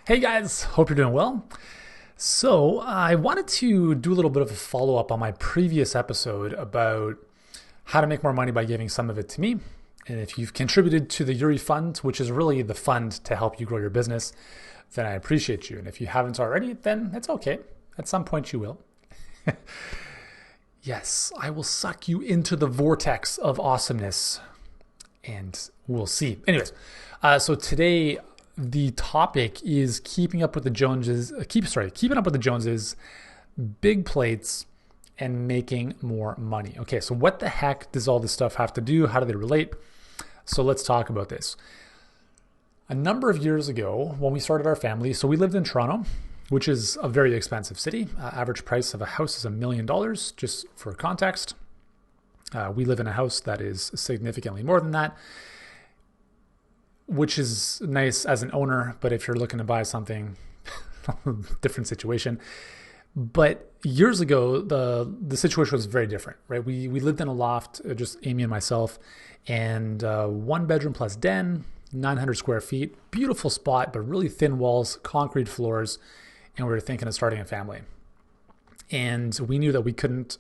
Hey guys, hope you're doing well. So, I wanted to do a little bit of a follow up on my previous episode about how to make more money by giving some of it to me. And if you've contributed to the Yuri Fund, which is really the fund to help you grow your business, then I appreciate you. And if you haven't already, then it's okay. At some point, you will. Yes, I will suck you into the vortex of awesomeness, and we'll see. Anyways, so today the topic is keeping up with the Joneses. Keeping up with the Joneses, big plates, and making more money. Okay, so what the heck does all this stuff have to do? How do they relate? So let's talk about this. A number of years ago, when we started our family, so we lived in Toronto, which is a very expensive city. Average price of a house is $1 million, just for context. We live in a house that is significantly more than that, which is nice as an owner, but if you're looking to buy something, different situation. But years ago, the situation was very different, right? We lived in a loft, just Amy and myself, and 1 bedroom plus den, 900 square feet, beautiful spot, but really thin walls, concrete floors, and we were thinking of starting a family. And we knew that we couldn't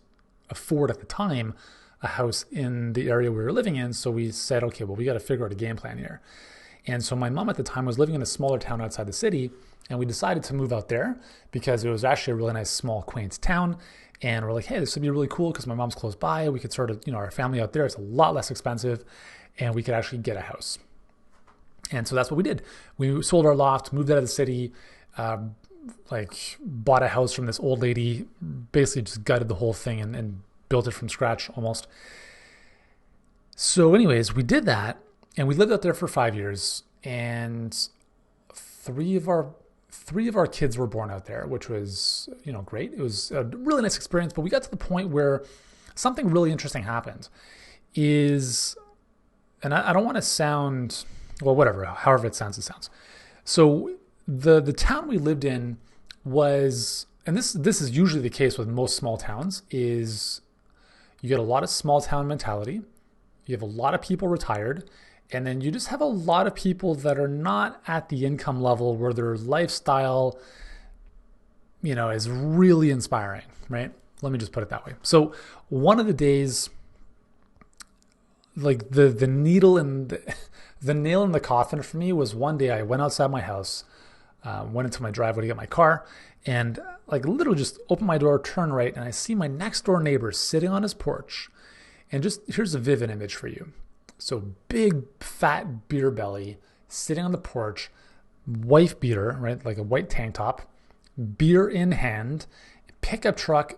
afford at the time a house in the area we were living in, so we said, okay, well, we got to figure out a game plan here. And so my mom at the time was living in a smaller town outside the city, and we decided to move out there because it was actually a really nice, small, quaint town. And we're like, hey, this would be really cool because my mom's close by. We could sort of, our family out there, it's a lot less expensive, and we could actually get a house. And so that's what we did. We sold our loft, moved out of the city, bought a house from this old lady, basically just gutted the whole thing and built it from scratch almost. So anyways, we did that, and we lived out there for 5 years, and three of our kids were born out there, which was, great. It was a really nice experience, but we got to the point where something really interesting happened and I don't want to sound, well, whatever, however it sounds. So the town we lived in was, and this is usually the case with most small towns, is you get a lot of small town mentality. You have a lot of people retired, and then you just have a lot of people that are not at the income level where their lifestyle, is really inspiring, right? Let me just put it that way. So one of the days, like the needle in the nail in the coffin for me was one day I went outside my house, went into my driveway to get my car, and literally just opened my door, turn right, and I see my next door neighbor sitting on his porch. And just here's a vivid image for you. So big fat beer belly sitting on the porch, wife beater, right? Like a white tank top, beer in hand, pickup truck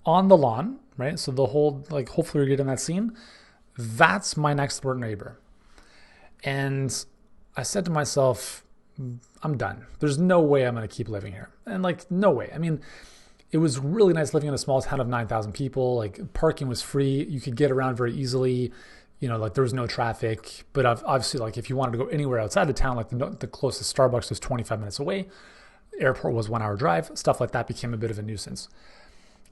on the lawn, right? So the whole, hopefully you're getting that scene. That's my next door neighbor. And I said to myself, I'm done. There's no way I'm going to keep living here. And no way. I mean, it was really nice living in a small town of 9,000 people. Parking was free. You could get around very easily. There was no traffic. But obviously, if you wanted to go anywhere outside the town, the closest Starbucks was 25 minutes away. Airport was 1 hour drive. Stuff like that became a bit of a nuisance.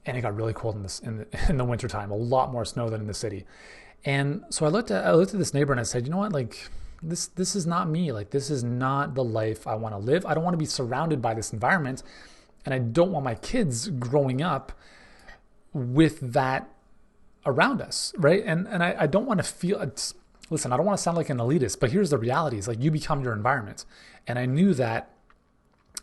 And it got really cold in the wintertime. A lot more snow than in the city. And so I looked at this neighbor and I said, you know what? This is not me. This is not the life I want to live. I don't want to be surrounded by this environment. And I don't want my kids growing up with that around us, right? And I don't want to feel, listen, I don't want to sound like an elitist, but here's the reality is you become your environment. And I knew that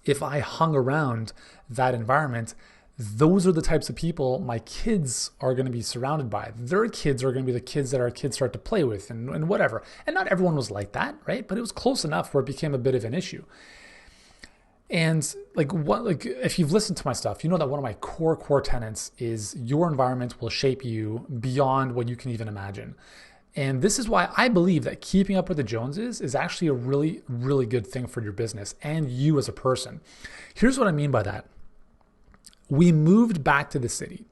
if I hung around that environment, those are the types of people my kids are going to be surrounded by. Their kids are going to be the kids that our kids start to play with and whatever. And not everyone was like that, right? But it was close enough where it became a bit of an issue. And if you've listened to my stuff, you know that one of my core tenets is your environment will shape you beyond what you can even imagine. And this is why I believe that keeping up with the Joneses is actually a really, really good thing for your business and you as a person. Here's what I mean by that. We moved back to the city,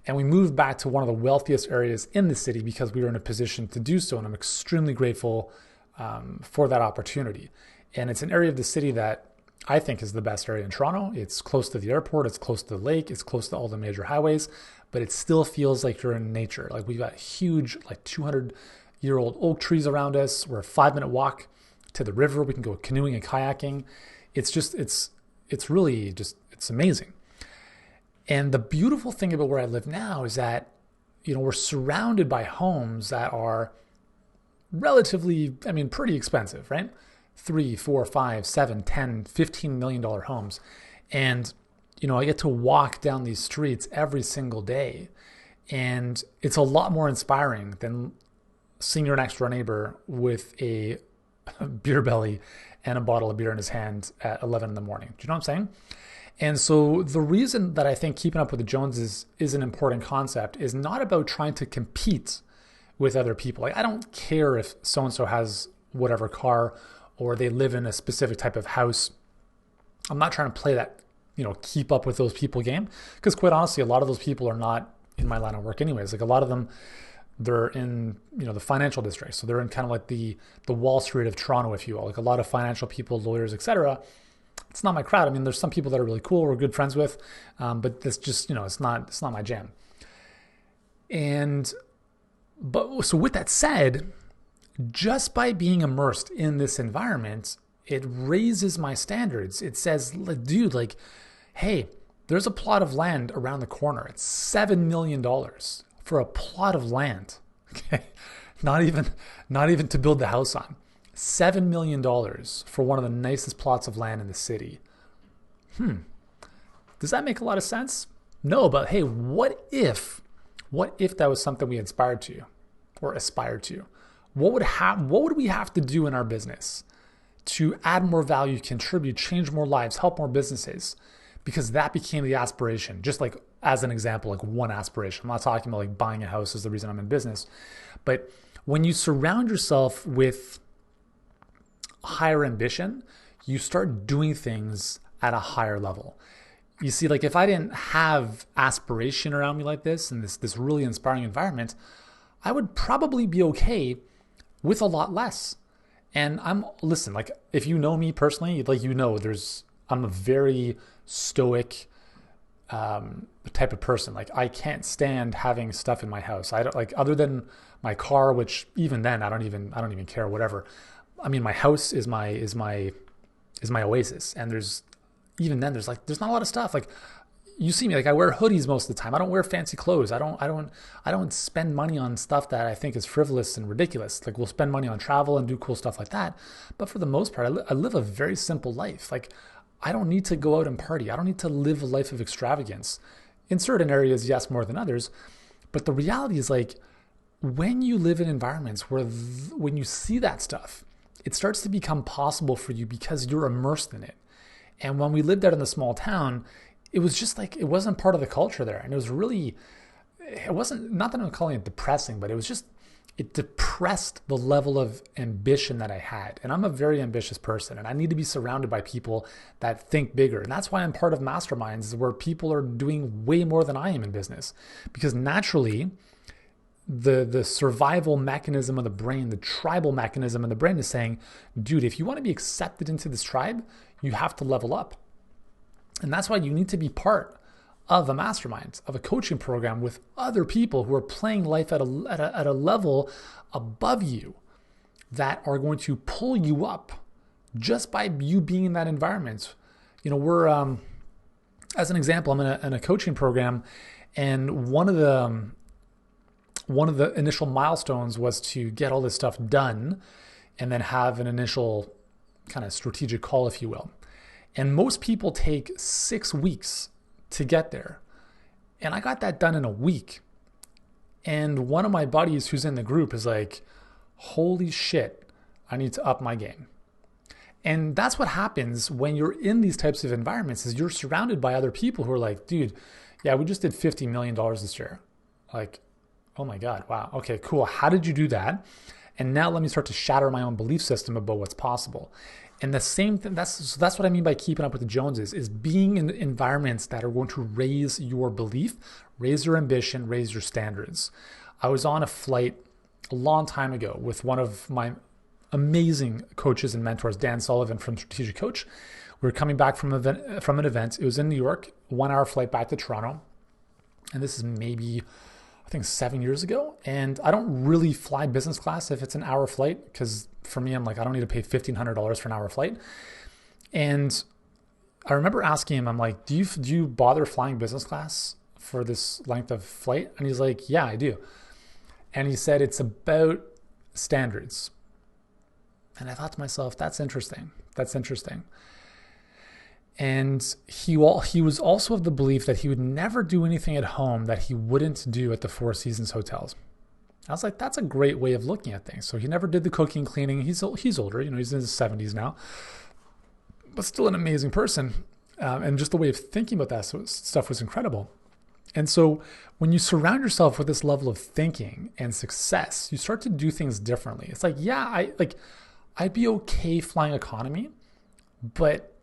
and we moved back to one of the wealthiest areas in the city because we were in a position to do so. And I'm extremely grateful for that opportunity. And it's an area of the city that I think is the best area in Toronto. It's close to the airport. It's close to the lake. It's close to all the major highways, but it still feels like you're in nature. We've got huge, 200-year-old oak trees around us. We're a 5-minute walk to the river. We can go canoeing and kayaking. It's really just, it's amazing. And the beautiful thing about where I live now is that, we're surrounded by homes that are relatively, pretty expensive, right? 3, 4, 5, 7, 10, $15 million homes. And, I get to walk down these streets every single day. And it's a lot more inspiring than seeing your next door neighbor with a beer belly and a bottle of beer in his hand at 11 in the morning. Do you know what I'm saying? And so the reason that I think keeping up with the Joneses is an important concept is not about trying to compete with other people. Like, I don't care if so-and-so has whatever car or they live in a specific type of house. I'm not trying to play that, keep up with those people game, because quite honestly, a lot of those people are not in my line of work anyways. Like, a lot of them, they're in, the financial district. So they're in kind of like the Wall Street of Toronto, if you will. Like, a lot of financial people, lawyers, etc. It's not my crowd. There's some people that are really cool, we're good friends with, but it's just, it's not my jam. So with that said, just by being immersed in this environment, it raises my standards. It says, dude, like, hey, there's a plot of land around the corner. It's $7 million for a plot of land. Okay. Not even to build the house on. $7 million for one of the nicest plots of land in the city. Does that make a lot of sense? No, but hey, what if that was something we aspired to or aspired to? What would we have to do in our business to add more value, contribute, change more lives, help more businesses? Because that became the aspiration. Just like as an example, like one aspiration. I'm not talking about like buying a house is the reason I'm in business. But when you surround yourself with higher ambition, you start doing things at a higher level. You see, like if I didn't have aspiration around me like this and this really inspiring environment, I would probably be okay with a lot less. And listen, like if you know me personally, like I'm a very stoic type of person. Like I can't stand having stuff in my house. I don't like, other than my car, which even then I don't even care, whatever. My house is my oasis, and there's not a lot of stuff. Like you see me, like I wear hoodies most of the time. I don't wear fancy clothes. I don't spend money on stuff that I think is frivolous and ridiculous. Like we'll spend money on travel and do cool stuff like that. But for the most part, I live a very simple life. Like I don't need to go out and party. I don't need to live a life of extravagance. In certain areas, yes, more than others. But the reality is, like, when you live in environments where when you see that stuff, it starts to become possible for you because you're immersed in it. And when we lived out in the small town, it was just like, it wasn't part of the culture there. And it wasn't, not that I'm calling it depressing, but it depressed the level of ambition that I had. And I'm a very ambitious person, and I need to be surrounded by people that think bigger. And that's why I'm part of masterminds where people are doing way more than I am in business. Because naturally, the survival mechanism of the brain, the tribal mechanism of the brain is saying, dude, if you want to be accepted into this tribe, you have to level up. And that's why you need to be part of a mastermind, of a coaching program with other people who are playing life at a level above you, that are going to pull you up just by you being in that environment. We're, as an example, I'm in a coaching program, and one of the initial milestones was to get all this stuff done and then have an initial kind of strategic call, if you will. And most people take 6 weeks to get there. And I got that done in a week. And one of my buddies who's in the group is like, holy shit, I need to up my game. And that's what happens when you're in these types of environments, is you're surrounded by other people who are like, dude, yeah, we just did $50 million this year. Like, oh my God, wow. Okay, cool. How did you do that? And now let me start to shatter my own belief system about what's possible. And the same thing, that's what I mean by keeping up with the Joneses, is being in environments that are going to raise your belief, raise your ambition, raise your standards. I was on a flight a long time ago with one of my amazing coaches and mentors, Dan Sullivan from Strategic Coach. We were coming back from an event. It was in New York, 1 hour flight back to Toronto. And this is maybe, I think, 7 years ago. And I don't really fly business class if it's an hour flight, because for me, I'm like, I don't need to pay $1,500 for an hour flight. And I remember asking him, I'm like, do you bother flying business class for this length of flight? And he's like, yeah, I do. And he said, it's about standards. And I thought to myself, that's interesting. That's interesting. And he was also of the belief that he would never do anything at home that he wouldn't do at the Four Seasons hotels. I was like, that's a great way of looking at things. So he never did the cooking, cleaning. He's older, he's in his 70s now, but still an amazing person. And just the way of thinking about that stuff was incredible. And so when you surround yourself with this level of thinking and success, you start to do things differently. It's like, yeah, I'd be okay flying economy, but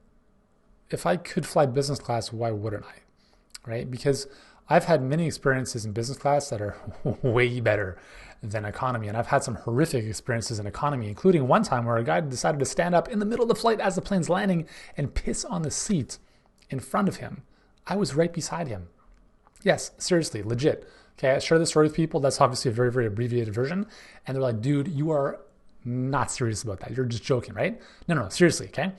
if I could fly business class, why wouldn't I? Right? Because I've had many experiences in business class that are way better than economy. And I've had some horrific experiences in economy, including one time where a guy decided to stand up in the middle of the flight as the plane's landing and piss on the seat in front of him. I was right beside him. Yes, seriously, legit. Okay, I share this story with people. That's obviously a very, very abbreviated version. And they're like, dude, you are not serious about that. You're just joking, right? No, seriously, okay?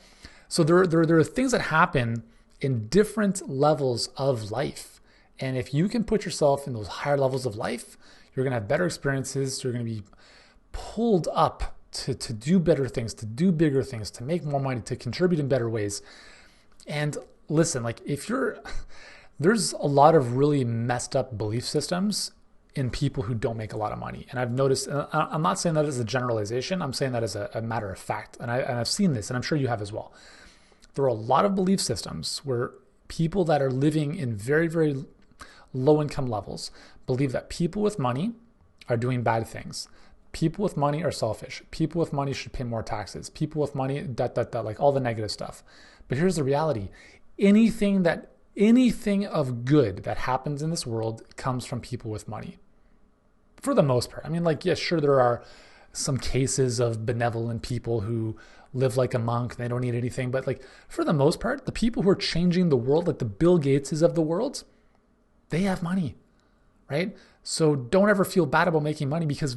So there are things that happen in different levels of life. And if you can put yourself in those higher levels of life, you're going to have better experiences. You're going to be pulled up to do better things, to do bigger things, to make more money, to contribute in better ways. And listen, like there's a lot of really messed up belief systems in people who don't make a lot of money. And I've noticed, I'm not saying that as a generalization, I'm saying that as a matter of fact. And I've seen this, and I'm sure you have as well. There are a lot of belief systems where people that are living in very, very low income levels believe that people with money are doing bad things. People with money are selfish. People with money should pay more taxes. People with money, like all the negative stuff. But here's the reality. Anything of good that happens in this world comes from people with money. For the most part. I mean, like, yes, sure, there are some cases of benevolent people who live like a monk and they don't need anything. But like, for the most part, the people who are changing the world, like the Bill Gateses of the world, they have money, right? So don't ever feel bad about making money, because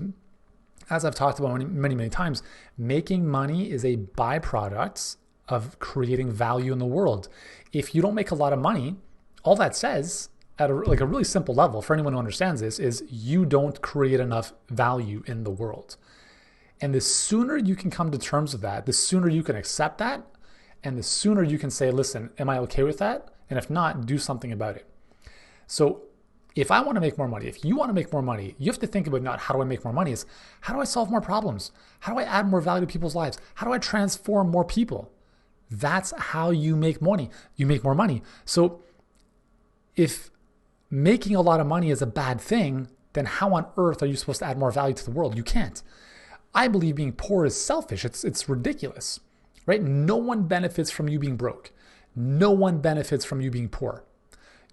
as I've talked about many, many times, making money is a byproduct of creating value in the world. If you don't make a lot of money, all that says at a really simple level for anyone who understands this is you don't create enough value in the world. And the sooner you can come to terms with that, the sooner you can accept that, and the sooner you can say, listen, am I okay with that? And if not, do something about it. So if I want to make more money, if you want to make more money, you have to think about not how do I make more money, is how do I solve more problems? How do I add more value to people's lives? How do I transform more people? That's how you make money. You make more money. So if making a lot of money is a bad thing, then how on earth are you supposed to add more value to the world? You can't. I believe being poor is selfish. It's ridiculous, right? No one benefits from you being broke. No one benefits from you being poor.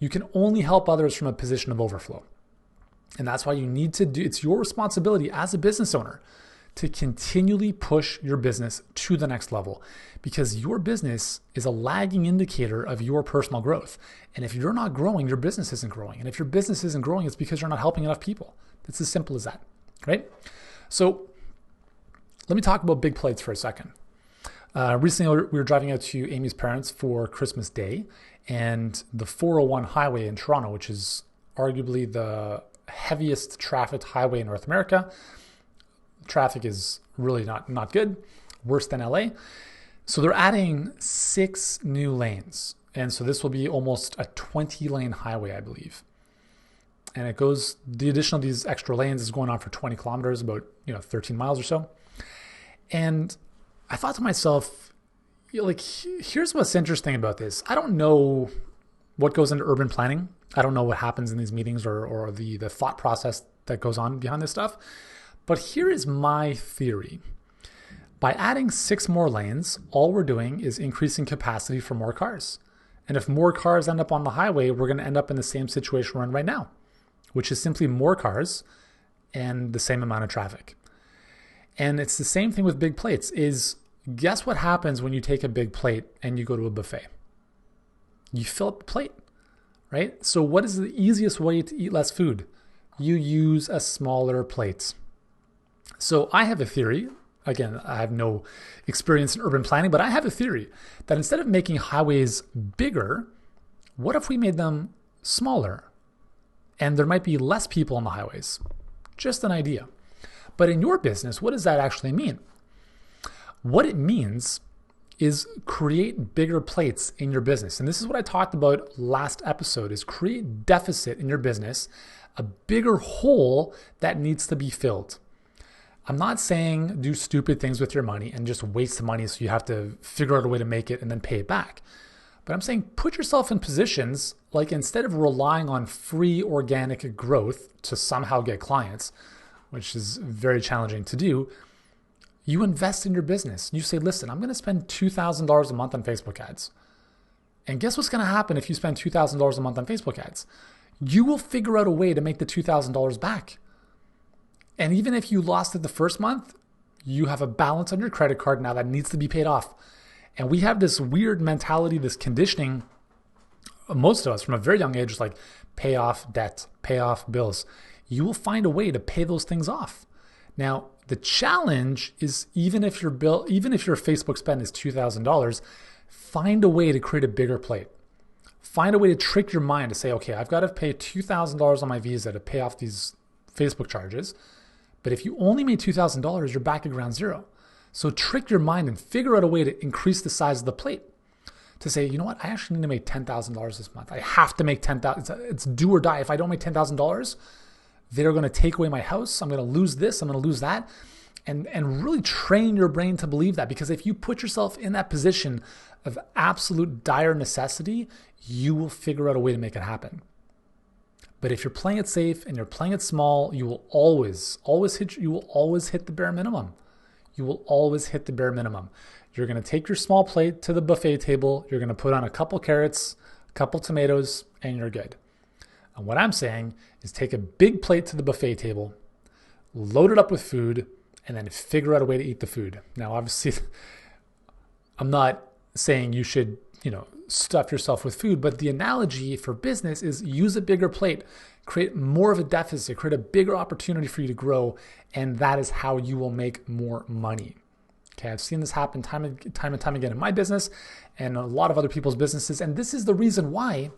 You can only help others from a position of overflow. And that's why you need to it's your responsibility as a business owner to continually push your business to the next level, because your business is a lagging indicator of your personal growth. And if you're not growing, your business isn't growing. And if your business isn't growing, it's because you're not helping enough people. It's as simple as that, right? So let me talk about big plates for a second. Recently, we were driving out to Amy's parents for Christmas Day, and the 401 highway in Toronto, which is arguably the heaviest trafficked highway in North America. Traffic is really not good, worse than LA. So they're adding 6 new lanes. And so this will be almost a 20-lane highway, I believe. And the addition of these extra lanes is going on for 20 kilometers, about 13 miles or so. And I thought to myself, here's what's interesting about this. I don't know what goes into urban planning. I don't know what happens in these meetings or the thought process that goes on behind this stuff. But here is my theory. By adding 6 more lanes, all we're doing is increasing capacity for more cars. And if more cars end up on the highway, we're going to end up in the same situation we're in right now, which is simply more cars and the same amount of traffic. And it's the same thing with big plates. Guess what happens when you take a big plate and you go to a buffet? You fill up the plate, right? So what is the easiest way to eat less food? You use a smaller plate. So I have a theory. again, I have no experience in urban planning, but I have a theory that instead of making highways bigger, what if we made them smaller? And there might be less people on the highways. Just an idea. But in your business, what does that actually mean? What it means is create bigger plates in your business. And this is what I talked about last episode, is create deficit in your business, a bigger hole that needs to be filled. I'm not saying do stupid things with your money and just waste the money so you have to figure out a way to make it and then pay it back. But I'm saying put yourself in positions like, instead of relying on free organic growth to somehow get clients, which is very challenging to do, you invest in your business. You say, listen, I'm going to spend $2,000 a month on Facebook ads. And guess what's going to happen if you spend $2,000 a month on Facebook ads? You will figure out a way to make the $2,000 back. And even if you lost it the first month, you have a balance on your credit card now that needs to be paid off. And we have this weird mentality, this conditioning, most of us from a very young age, is like pay off debt, pay off bills. You will find a way to pay those things off. Now, the challenge is even if your Facebook spend is $2,000, find a way to create a bigger plate. Find a way to trick your mind to say, okay, I've got to pay $2,000 on my Visa to pay off these Facebook charges. But if you only made $2,000, you're back at ground zero. So trick your mind and figure out a way to increase the size of the plate. To say, you know what, I actually need to make $10,000 this month. I have to make $10,000. It's do or die. If I don't make $10,000, they're going to take away my house. I'm going to lose this. I'm going to lose that. And really train your brain to believe that. Because if you put yourself in that position of absolute dire necessity, you will figure out a way to make it happen. But if you're playing it safe and you're playing it small, you will always hit the bare minimum. You will always hit the bare minimum. You're going to take your small plate to the buffet table. You're going to put on a couple carrots, a couple tomatoes, and you're good. And what I'm saying is take a big plate to the buffet table, load it up with food, and then figure out a way to eat the food. Now, obviously, I'm not saying you should, stuff yourself with food, but the analogy for business is use a bigger plate, create more of a deficit, create a bigger opportunity for you to grow, and that is how you will make more money. Okay, I've seen this happen time and time again in my business and a lot of other people's businesses, and this is the reason why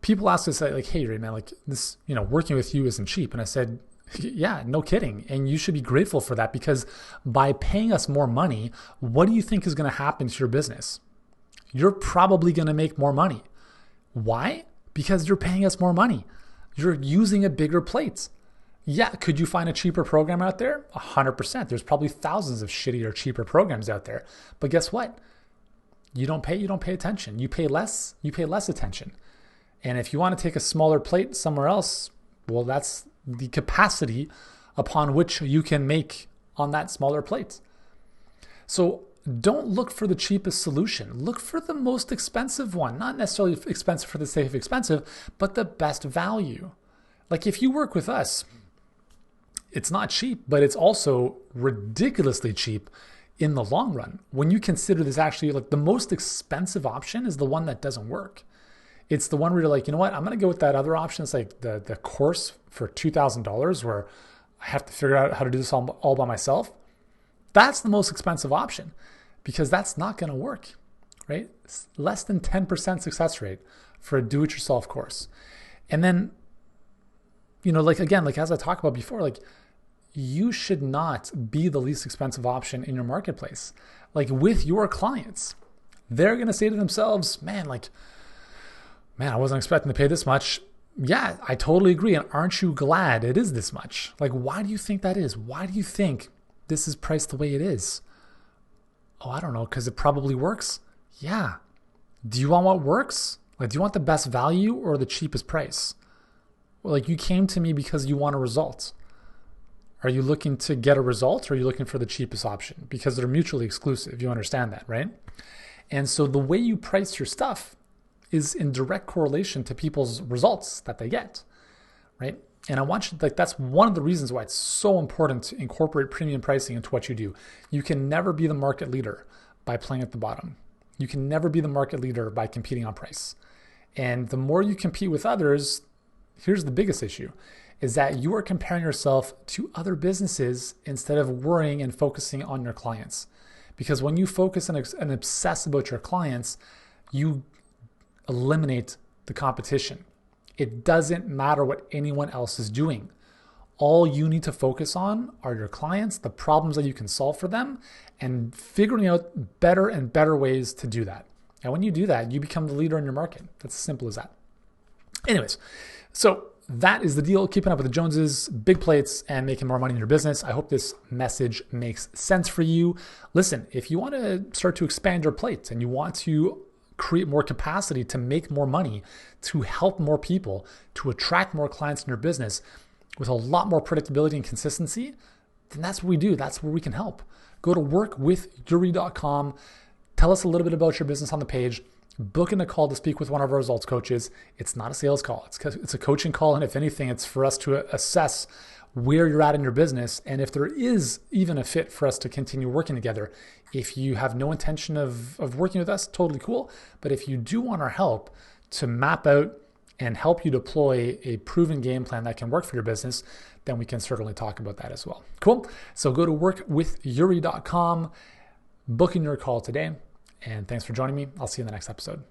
people ask us like, hey, Ray, man, like this, working with you isn't cheap. And I said, yeah, no kidding. And you should be grateful for that, because by paying us more money, what do you think is going to happen to your business? You're probably going to make more money. Why? Because you're paying us more money. You're using a bigger plate. Yeah, could you find a cheaper program out there? 100%. There's probably thousands of shittier, cheaper programs out there. But guess what? You don't pay attention. You pay less attention. And if you want to take a smaller plate somewhere else, well, that's the capacity upon which you can make on that smaller plate. So don't look for the cheapest solution. Look for the most expensive one. Not necessarily expensive for the sake of expensive, but the best value. Like if you work with us, it's not cheap, but it's also ridiculously cheap in the long run. When you consider this, actually, like the most expensive option is the one that doesn't work. It's the one where you're like, you know what, I'm going to go with that other option. It's like the course for $2,000 where I have to figure out how to do this all by myself. That's the most expensive option, because that's not going to work, right? It's less than 10% success rate for a do-it-yourself course. And then, like as I talked about before, like you should not be the least expensive option in your marketplace. Like with your clients, they're going to say to themselves, man, I wasn't expecting to pay this much. Yeah, I totally agree. And aren't you glad it is this much? Like, why do you think that is? Why do you think this is priced the way it is? Oh, I don't know, because it probably works. Yeah. Do you want what works? Like, do you want the best value or the cheapest price? Well, like you came to me because you want a result. Are you looking to get a result, or are you looking for the cheapest option? Because they're mutually exclusive. You understand that, right? And so the way you price your stuff is in direct correlation to people's results that they get, right? And I want you, that's one of the reasons why it's so important to incorporate premium pricing into what you do. You can never be the market leader by playing at the bottom. You can never be the market leader by competing on price. And the more you compete with others, here's the biggest issue, is that you are comparing yourself to other businesses instead of worrying and focusing on your clients. Because when you focus and obsess about your clients, you eliminate the competition. It doesn't matter what anyone else is doing. All you need to focus on are your clients, the problems that you can solve for them, and figuring out better and better ways to do that. And when you do that, you become the leader in your market. That's as simple as that. Anyways, so that is the deal. Keeping up with the Joneses, big plates, and making more money in your business. I hope this message makes sense for you. Listen, if you want to start to expand your plates and you want to create more capacity to make more money, to help more people, to attract more clients in your business with a lot more predictability and consistency, then that's what we do. That's where we can help. Go to workwithyuri.com. Tell us a little bit about your business on the page. Book in a call to speak with one of our results coaches. It's not a sales call. It's a coaching call. And if anything, it's for us to assess where you're at in your business. And if there is even a fit for us to continue working together. If you have no intention of working with us, totally cool. But if you do want our help to map out and help you deploy a proven game plan that can work for your business, then we can certainly talk about that as well. Cool. So go to workwithyuri.com, book in your call today. And thanks for joining me. I'll see you in the next episode.